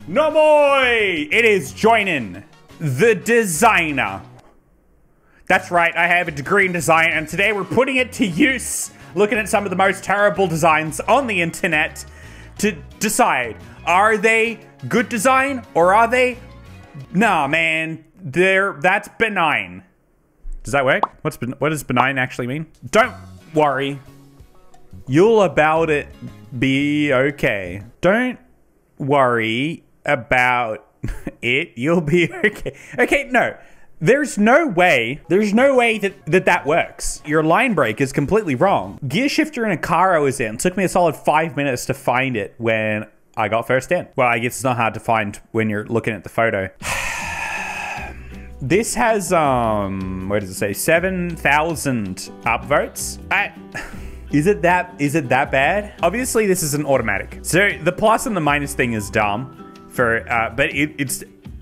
No more! It is Joinen, the designer. That's right, I have a degree in design, and today we're putting it to use, looking at some of the most terrible designs on the internet to decide, are they good design or are they, nah man, that's benign. Does that work? What does benign actually mean? Don't worry, you'll about it be okay. Don't worry about it, you'll be okay. Okay, no. There's no way that works. Your line break is completely wrong. Gear shifter in a car I was in took me a solid 5 minutes to find it when I got first in. Well, I guess it's not hard to find when you're looking at the photo. This has, what does it say? 7,000 upvotes. Is it that bad? Obviously, this is an automatic. So the plus and the minus thing is dumb. But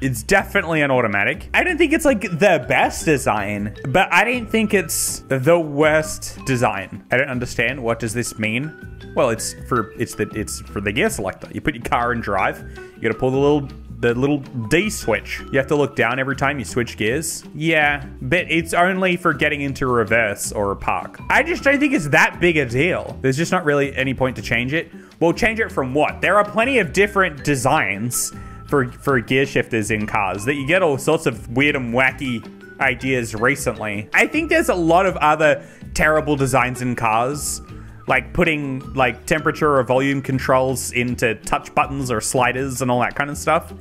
it's definitely an automatic. I don't think it's like the best design, but I don't think it's the worst design. I don't understand. What does this mean? Well, it's for the gear selector. You put your car in drive. You got to pull the little D switch. You have to look down every time you switch gears. Yeah, but it's only for getting into reverse or park. I just don't think it's that big a deal. There's just not really any point to change it. Well, change it from what? There are plenty of different designs for gear shifters in cars that you get all sorts of weird and wacky ideas recently. I think there's a lot of other terrible designs in cars, like putting like temperature or volume controls into touch buttons or sliders and all that kind of stuff.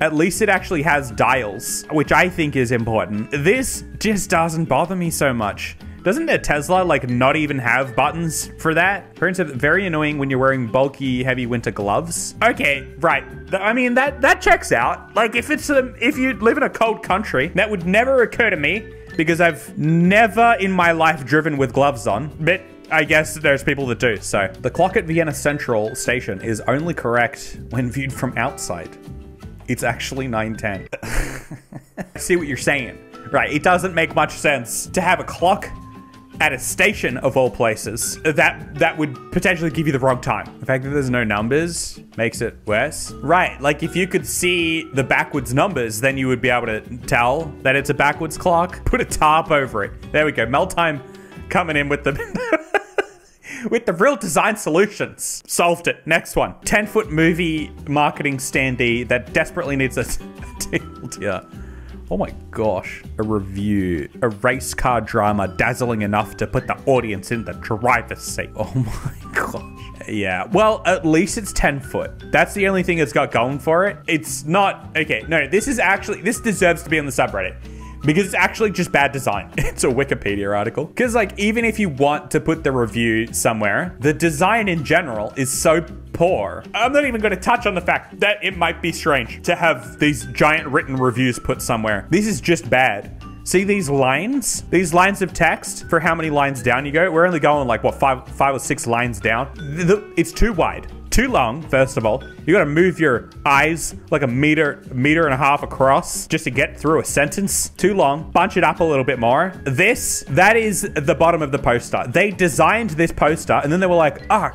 At least it actually has dials, which I think is important. This just doesn't bother me so much. Doesn't a Tesla like not even have buttons for that? Parents have very annoying when you're wearing bulky, heavy winter gloves. Okay, right. I mean, that checks out. Like if you live in a cold country, that would never occur to me because I've never in my life driven with gloves on. But I guess there's people that do. So the clock at Vienna Central Station is only correct when viewed from outside. It's actually 9:10. I see what you're saying. Right, it doesn't make much sense to have a clock at a station of all places that would potentially give you the wrong time. The fact that there's no numbers makes it worse. Right, like if you could see the backwards numbers, then you would be able to tell that it's a backwards clock. Put a tarp over it. There we go. Meltime coming in with the with the real design solutions. Solved it. Next one. 10-foot movie marketing standee that desperately needs a table tier. Oh my gosh. A review. A race car drama dazzling enough to put the audience in the driver's seat. Oh my gosh. Yeah. Well, at least it's 10 foot. That's the only thing it's got going for it. It's not... Okay, no, this deserves to be on the subreddit. Because it's actually just bad design. It's a Wikipedia article. Because like, even if you want to put the review somewhere, the design in general is so poor. I'm not even going to touch on the fact that it might be strange to have these giant written reviews put somewhere. This is just bad. See these lines? These lines of text for how many lines down you go? We're only going like, what, five or six lines down? It's too wide. Too long, first of all. You gotta move your eyes like a meter and a half across just to get through a sentence. Too long. Bunch it up a little bit more. That is the bottom of the poster. They designed this poster and then they were like, ah,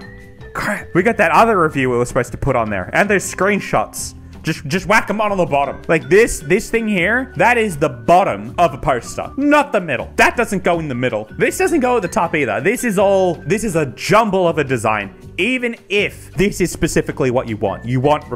crap. We got that other review we were supposed to put on there. And those screenshots. Just whack them on the bottom. Like this thing here, that is the bottom of a poster, not the middle. That doesn't go in the middle. This doesn't go at the top either. This is a jumble of a design. Even if this is specifically what you want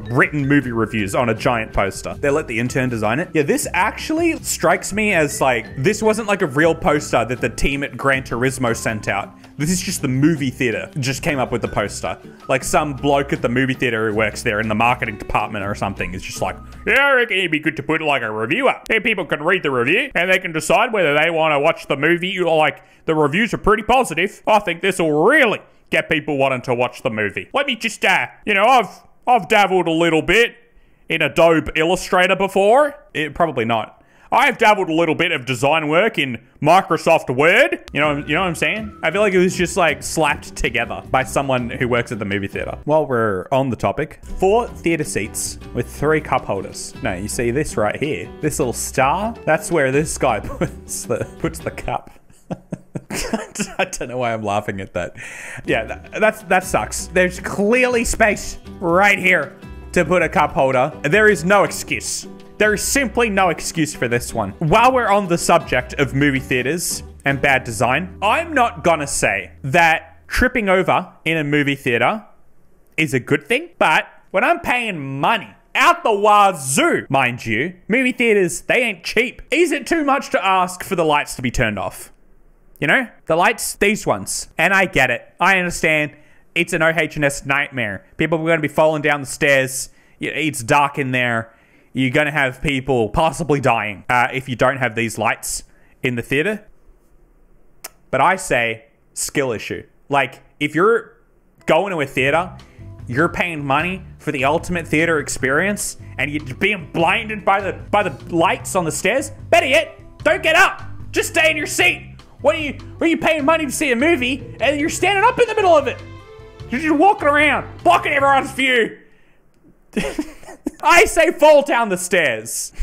written movie reviews on a giant poster. They let the intern design it. Yeah, this actually strikes me as like, this wasn't like a real poster that the team at Gran Turismo sent out. This is just the movie theater just came up with the poster. Like some bloke at the movie theater who works there in the marketing department or something is just like, yeah, I reckon it'd be good to put like a review up. Hey, people can read the review and they can decide whether they want to watch the movie or like the reviews are pretty positive. I think this will really get people wanting to watch the movie. Let me just, you know, I've dabbled a little bit in Adobe Illustrator before. Probably not. I've dabbled a little bit of design work in Microsoft Word. You know what I'm saying? I feel like it was just like slapped together by someone who works at the movie theater. While we're on the topic, 4 theater seats with 3 cup holders. Now you see this right here, this little star. That's where this guy puts the cup. I don't know why I'm laughing at that. Yeah, that sucks. There's clearly space right here to put a cup holder. There is no excuse. There is simply no excuse for this one. While we're on the subject of movie theaters and bad design, I'm not gonna say that tripping over in a movie theater is a good thing, but when I'm paying money out the wazoo, mind you, movie theaters, they ain't cheap. Is it too much to ask for the lights to be turned off? You know, the lights, these ones. And I get it. I understand. It's an OH&S nightmare. People are going to be falling down the stairs. It's dark in there. You're going to have people possibly dying if you don't have these lights in the theater. But I say skill issue. Like, if you're going to a theater, you're paying money for the ultimate theater experience, and you're being blinded by the lights on the stairs. Better yet, don't get up. Just stay in your seat. What are you paying money to see a movie, and you're standing up in the middle of it? You're just walking around, blocking everyone's view. I say fall down the stairs.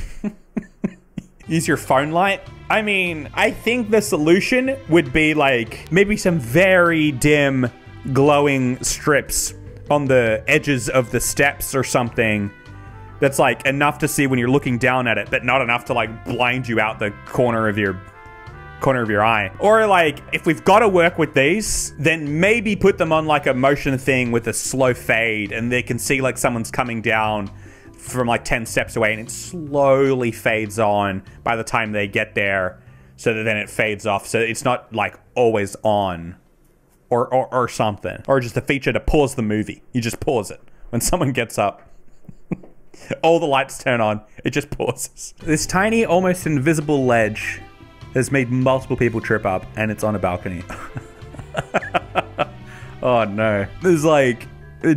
Use your phone light. I mean, I think the solution would be like maybe some very dim glowing strips on the edges of the steps or something that's like enough to see when you're looking down at it, but not enough to like blind you out the corner of your eye. Or like, if we've got to work with these, then maybe put them on like a motion thing with a slow fade, and they can see like someone's coming down from like 10 steps away, and it slowly fades on by the time they get there, so that then it fades off, so it's not like always on. Or something. Or just a feature to pause the movie. You just pause it. When someone gets up, all the lights turn on. It just pauses. This tiny, almost invisible ledge has made multiple people trip up, and it's on a balcony. Oh no. There's like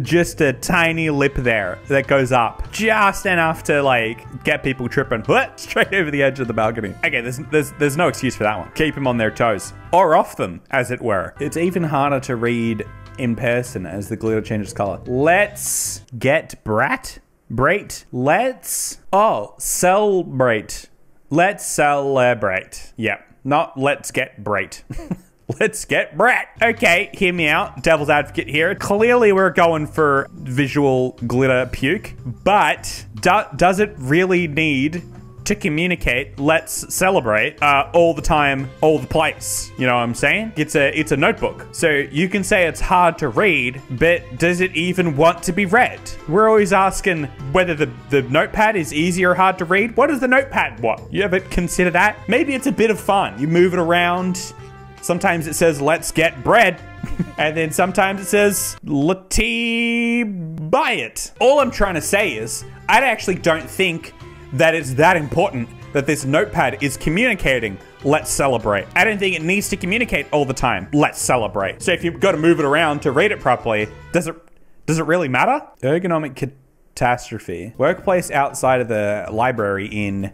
just a tiny lip there that goes up just enough to like get people tripping straight over the edge of the balcony. Okay, there's no excuse for that one. Keep them on their toes, or off them, as it were. It's even harder to read in person as the glitter changes color. Let's get celebrate. Let's celebrate. Yep, not let's get brate. Let's get brat. Okay, hear me out. Devil's advocate here. Clearly, we're going for visual glitter puke, but does it really need to communicate let's celebrate all the time, all the place? You know what I'm saying? It's a notebook. So you can say it's hard to read, but does it even want to be read? We're always asking whether the notepad is easy or hard to read. What does the notepad want? You ever consider that? Maybe it's a bit of fun. You move it around. Sometimes it says, let's get bread. And then sometimes it says, let's buy it. All I'm trying to say is, I actually don't think that it's that important that this notepad is communicating, let's celebrate. I don't think it needs to communicate all the time, let's celebrate. So if you've got to move it around to read it properly, does it really matter? Ergonomic Catastrophe. Workplace outside of the library in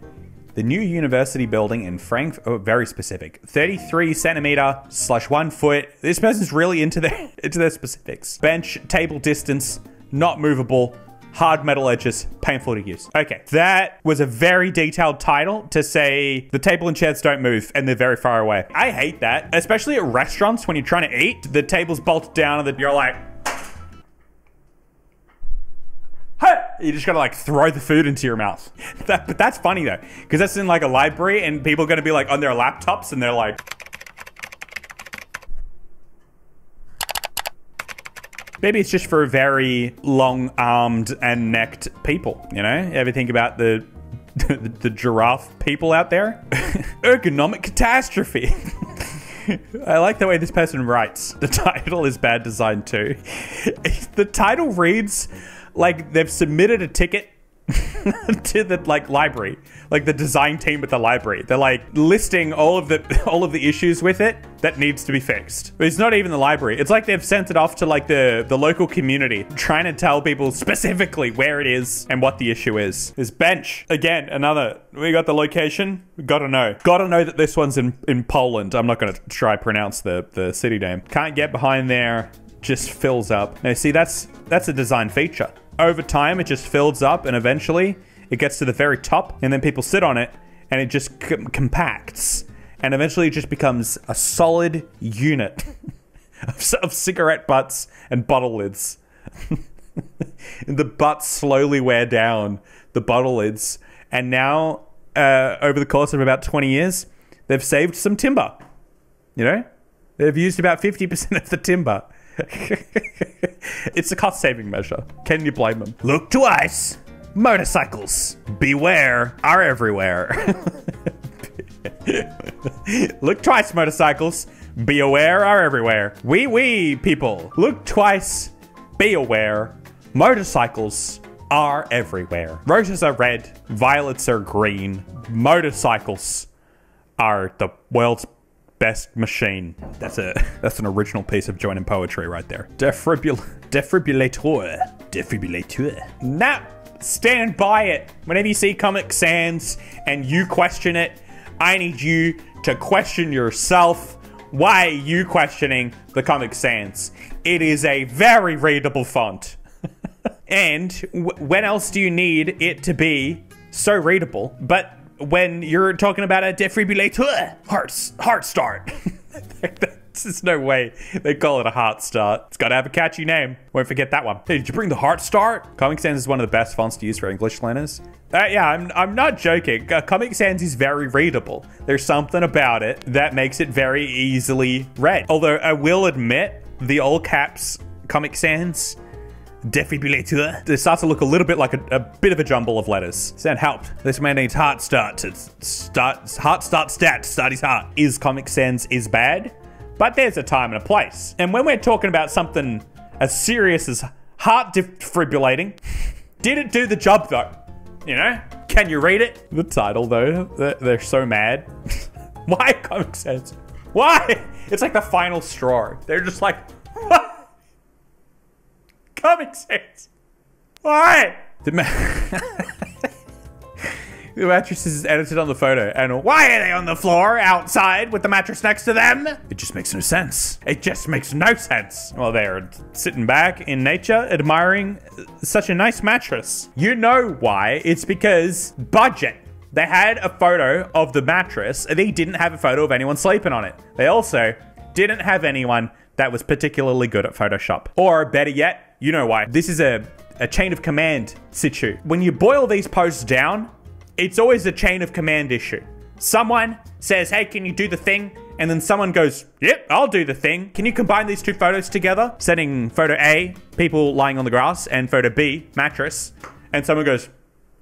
the new university building in Frankfurt. Oh, very specific. 33 centimeter / 1 foot. This person's really into their specifics. Bench, table distance, not movable, hard metal edges, painful to use. Okay, that was a very detailed title to say the table and chairs don't move and they're very far away. I hate that, especially at restaurants when you're trying to eat. The table's bolted down and you're like, you just gotta like throw the food into your mouth. But that's funny though, because that's in like a library and people are gonna be like on their laptops and they're like, maybe it's just for very long-armed and necked people, you know? Ever think about the giraffe people out there? Ergonomic Catastrophe. I like the way this person writes. The title is bad design too. The title reads like they've submitted a ticket to the like library, like the design team at the library. They're like listing all of the issues with it that needs to be fixed. But it's not even the library. It's like they've sent it off to like the local community, trying to tell people specifically where it is and what the issue is. This bench, again, another, we got the location, we gotta know that this one's in Poland. I'm not gonna try pronounce the city name. Can't get behind there, just fills up. Now see, that's a design feature. Over time, it just fills up and eventually it gets to the very top and then people sit on it and it just compacts. And eventually it just becomes a solid unit of cigarette butts and bottle lids. the butts slowly wear down the bottle lids. And now, over the course of about 20 years, they've saved some timber. You know? They've used about 50% of the timber. It's a cost-saving measure. Can you blame them? Look twice. Motorcycles, beware, are everywhere. Look twice, motorcycles. Be aware, are everywhere. Wee people. Look twice. Be aware. Motorcycles are everywhere. Roses are red. Violets are green. Motorcycles are the world's best machine. That's an original piece of Joinen poetry right there. Defibrillator. Now, stand by it. Whenever you see Comic Sans and you question it, I need you to question yourself. Why are you questioning the Comic Sans? It is a very readable font. And when else do you need it to be so readable? But when you're talking about a defibrillator, heart start. There's no way they call it a heart start. It's got to have a catchy name. Won't forget that one. Hey, did you bring the heart start? Comic Sans is one of the best fonts to use for English learners. Yeah, I'm not joking. Comic Sans is very readable. There's something about it that makes it very easily read. Although I will admit, the all caps Comic Sans Defibrillator, it starts to look a little bit like a bit of a jumble of letters. Send help. This man needs heart start to start stat to start his heart. Is Comic Sans is bad? But there's a time and a place. And when we're talking about something as serious as heart defibrillating, did it do the job though? You know? Can you read it? The title though, they're so mad. Why Comic Sans? Why? It's like the final straw. They're just like, what? Comic Sans. Why? The mattress is edited on the photo, and why are they on the floor outside with the mattress next to them? It just makes no sense. It just makes no sense. Well, they're sitting back in nature, admiring such a nice mattress. You know why? It's because budget. They had a photo of the mattress, and they didn't have a photo of anyone sleeping on it. They also didn't have anyone that was particularly good at Photoshop. Or better yet, you know why. This is a chain of command situ. When you boil these posts down, it's always a chain of command issue. Someone says, hey, can you do the thing? And then someone goes, yep, I'll do the thing. Can you combine these two photos together? Setting photo A, people lying on the grass, and photo B, mattress. And someone goes,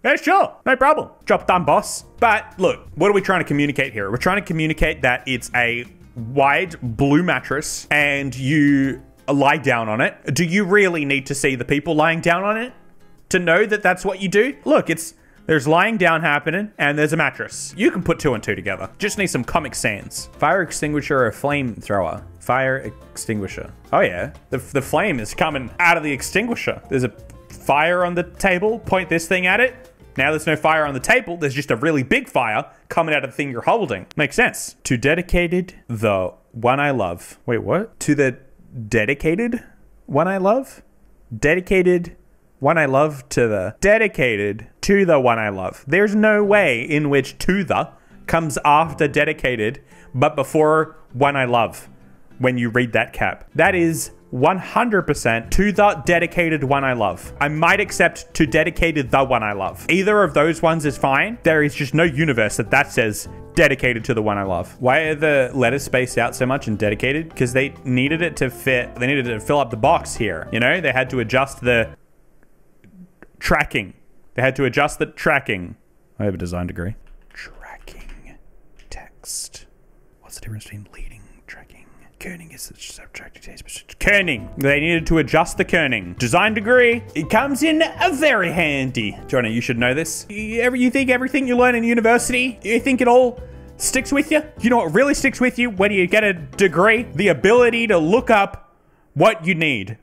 yeah, sure, no problem. Job done, boss. But look, what are we trying to communicate here? We're trying to communicate that it's a wide blue mattress and you lie down on it. Do you really need to see the people lying down on it to know that that's what you do? Look, there's lying down happening and there's a mattress. You can put two and two together. Just need some Comic Sans. Fire extinguisher or flamethrower? Fire extinguisher. Oh yeah, the flame is coming out of the extinguisher. There's a fire on the table. Point this thing at it. Now there's no fire on the table. There's just a really big fire coming out of the thing you're holding. Makes sense. To dedicated the one I love. Wait, what? To the dedicated one I love? Dedicated one I love to the dedicated to the one I love. There's no way in which to the comes after dedicated, but before one I love when you read that cap. That is 100% to the dedicated one I love. I might accept to dedicated the one I love. Either of those ones is fine. There is just no universe that says dedicated to the one I love. Why are the letters spaced out so much in dedicated? Because they needed it to fit. They needed to fill up the box here. You know, they had to adjust the tracking. They had to adjust the tracking. I have a design degree. Tracking text. What's the difference between leading? Kerning is such subtractive taste, but kerning. They needed to adjust the kerning. Design degree. It comes in very handy. Joinen, you should know this. You think everything you learn in university, you think it all sticks with you? You know what really sticks with you when you get a degree? The ability to look up what you need.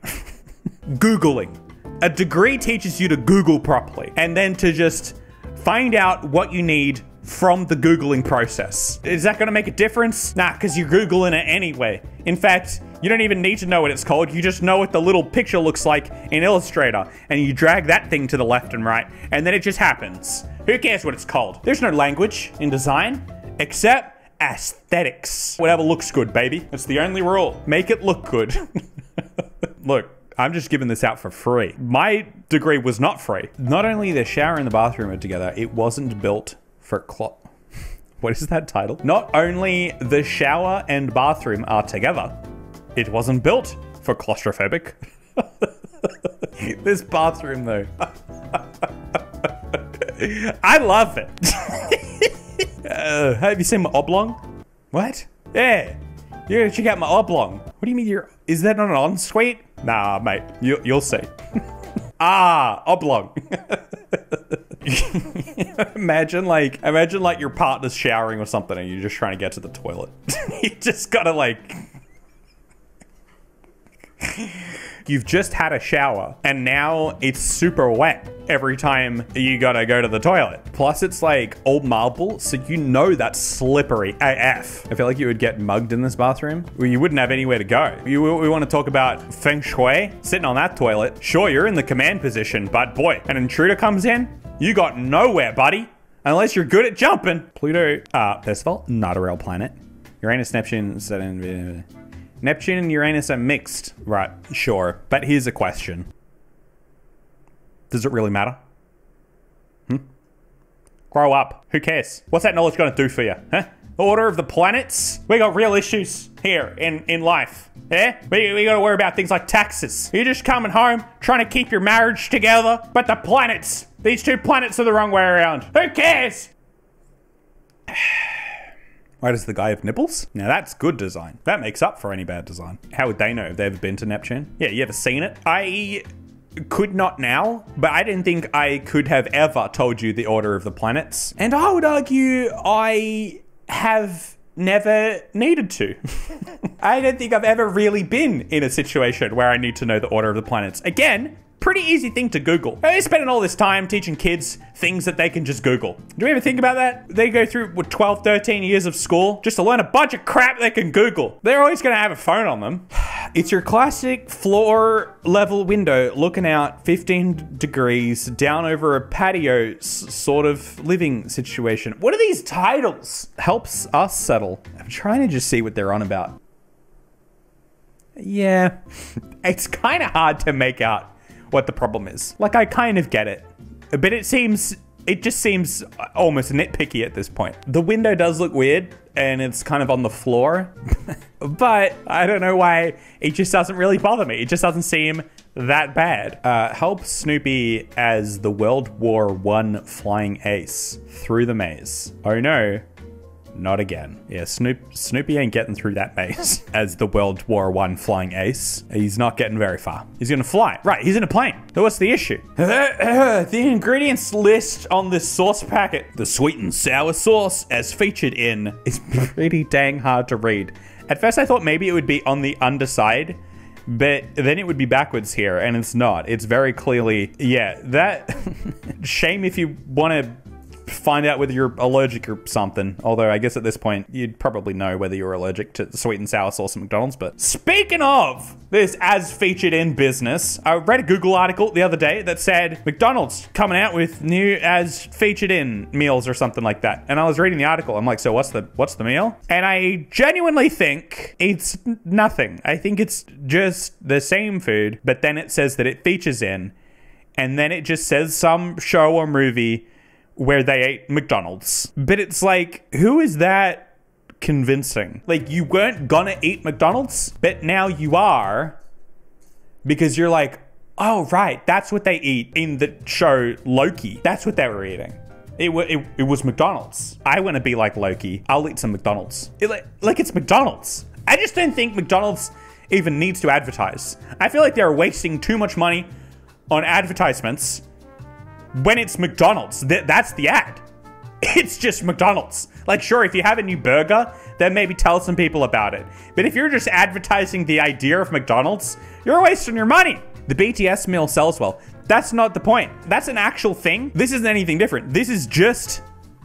Googling. A degree teaches you to Google properly and then to just find out what you need from the Googling process. Is that gonna make a difference? Nah, because you're Googling it anyway. In fact, you don't even need to know what it's called. You just know what the little picture looks like in Illustrator, and you drag that thing to the left and right, and then it just happens. Who cares what it's called? There's no language in design, except aesthetics. Whatever looks good, baby. That's the only rule. Make it look good. Look, I'm just giving this out for free. My degree was not free. Not only the shower and the bathroom are together, it wasn't built for what is that title? Not only the shower and bathroom are together, it wasn't built for claustrophobic. This bathroom though. I love it. Have you seen my oblong? What? Yeah. You gotta check out my oblong. What do you mean is that not an ensuite? Nah, mate. You'll see. Oblong. Imagine like your partner's showering or something and you're just trying to get to the toilet. You just gotta like... You've just had a shower and now it's super wet every time you gotta go to the toilet. Plus it's like old marble, so you know that's slippery AF. I feel like you would get mugged in this bathroom. You wouldn't have anywhere to go. We want to talk about feng shui, sitting on that toilet. Sure, you're in the command position, but boy, an intruder comes in, you got nowhere, buddy. Unless you're good at jumping. Pluto, first of all, not a real planet. Uranus, Neptune, Saturn... Neptune and Uranus are mixed. Right, sure. But here's a question. Does it really matter? Grow up. Who cares? What's that knowledge gonna do for you? Huh? Order of the planets? We got real issues here in life. Yeah? We gotta worry about things like taxes. You're just coming home, trying to keep your marriage together, but the planets, these two planets are the wrong way around. Who cares? Why does the guy have nipples? Now that's good design. That makes up for any bad design. How would they know? Have they ever been to Neptune? Yeah, you ever seen it? I could not now, but I didn't think I could have ever told you the order of the planets. And I would argue I have never needed to. I don't think I've ever really been in a situation where I need to know the order of the planets. Again, pretty easy thing to Google. They're spending all this time teaching kids things that they can just Google. Do you ever think about that? They go through 12, 13 years of school just to learn a bunch of crap they can Google. They're always gonna have a phone on them. It's your classic floor level window looking out 15 degrees down over a patio sort of living situation. What are these titles? Helps us settle. I'm trying to just see what they're on about. Yeah, it's kind of hard to make out what the problem is. Like, I kind of get it, but it just seems almost nitpicky at this point. The window does look weird and it's kind of on the floor, but I don't know why it just doesn't really bother me. It just doesn't seem that bad. Help Snoopy as the World War I flying ace through the maze. Oh no. Not again. Yeah, Snoopy ain't getting through that maze as the World War I flying ace. He's not getting very far. He's gonna fly. Right, he's in a plane. So what's the issue? The ingredients list on this sauce packet. The sweet and sour sauce as featured in is pretty dang hard to read. At first I thought maybe it would be on the underside, but then it would be backwards here, and it's not. It's very clearly, yeah, that... Shame if you want to find out whether you're allergic or something. Although I guess at this point, you'd probably know whether you're allergic to sweet and sour sauce at McDonald's. But speaking of this as featured in business, I read a Google article the other day that said McDonald's coming out with new as featured in meals or something like that. And I was reading the article. I'm like, so what's the meal? And I genuinely think it's nothing. I think it's just the same food, but then it says that it features in, and then it just says some show or movie where they ate McDonald's. But it's like, who is that convincing? Like, you weren't gonna eat McDonald's, but now you are, because you're like, oh, right, that's what they eat in the show Loki. That's what they were eating. It was McDonald's. I want to be like Loki. I'll eat some McDonald's. Like it's McDonald's. I just don't think McDonald's even needs to advertise. I feel like they're wasting too much money on advertisements when it's McDonald's. That's the ad. It's just McDonald's. Like, sure, if you have a new burger, then maybe tell some people about it. But if you're just advertising the idea of McDonald's, you're wasting your money. The BTS meal sells well. That's not the point. That's an actual thing. This isn't anything different. This is just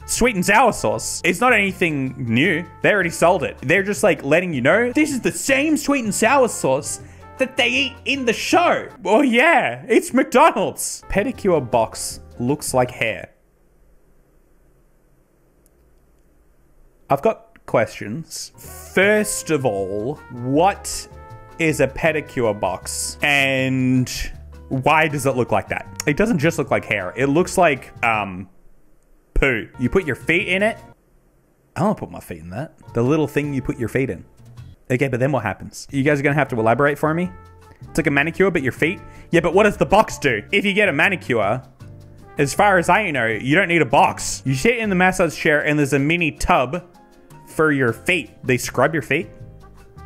sweet and sour sauce. It's not anything new. They already sold it. They're just like letting you know, this is the same sweet and sour sauce that they eat in the show. Oh yeah, it's McDonald's. Pedicure Box looks like hair. I've got questions. First of all, what is a pedicure box. And why does it look like that? It doesn't just look like hair. It looks like poo. You put your feet in it. I don't put my feet in that. The little thing you put your feet in. Okay, but then what happens? You guys are gonna have to elaborate for me. It's like a manicure, but your feet. Yeah, but what does the box do? If you get a manicure, as far as I know, you don't need a box. You sit in the massage chair and there's a mini tub for your feet. They scrub your feet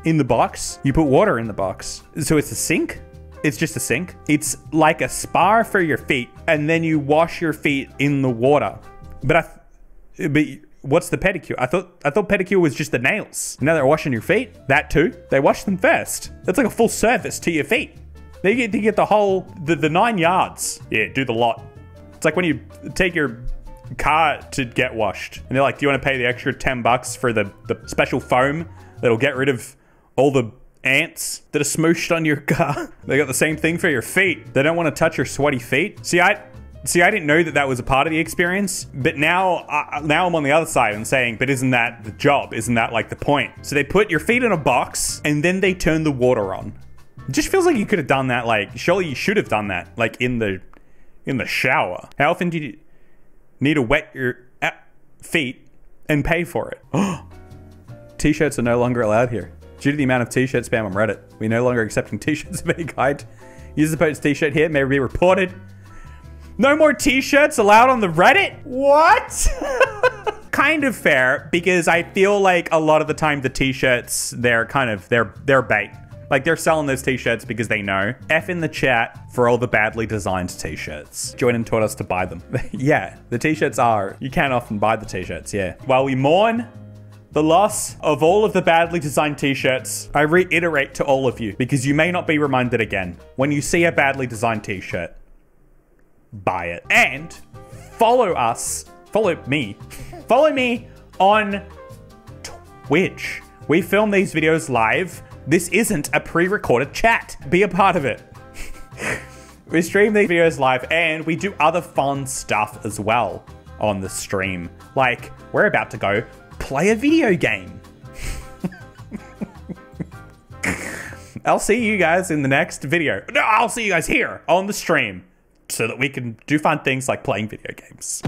in the box. You put water in the box. So it's a sink? It's just a sink. It's like a spa for your feet, and then you wash your feet in the water. But what's the pedicure? I thought pedicure was just the nails. Now they're washing your feet. That too. They wash them first. That's like a full service to your feet. They get the whole the 9 yards. Yeah, do the lot. It's like when you take your car to get washed, and they're like, "Do you want to pay the extra $10 for the special foam that'll get rid of all the ants that are smooshed on your car?" They got the same thing for your feet. They don't want to touch your sweaty feet. See, I didn't know that was a part of the experience, but now I'm on the other side and saying, but isn't that the job? Isn't that like the point? So they put your feet in a box and then they turn the water on. It just feels like you could have done that. Like, surely you should have done that, like in the shower. How often do you need to wet your feet and pay for it? T-shirts are no longer allowed here. Due to the amount of t-shirt spam on Reddit, we're no longer accepting t-shirts of any kind. User post t-shirt here may be reported. No more t-shirts allowed on the Reddit? What? Kind of fair, because I feel like a lot of the time the t-shirts, they're bait. Like, they're selling those t-shirts because they know. F in the chat for all the badly designed t-shirts. Joinen taught us to buy them. Yeah, the t-shirts are. You can often buy the t-shirts, yeah. While we mourn the loss of all of the badly designed t-shirts, I reiterate to all of you, because you may not be reminded again, when you see a badly designed t-shirt, buy it. And follow me on Twitch. We film these videos live. This isn't a pre-recorded chat. Be a part of it. We stream these videos live, and we do other fun stuff as well on the stream. Like, we're about to go play a video game. I'll see you guys in the next video. No, I'll see you guys here on the stream so that we can do fun things like playing video games.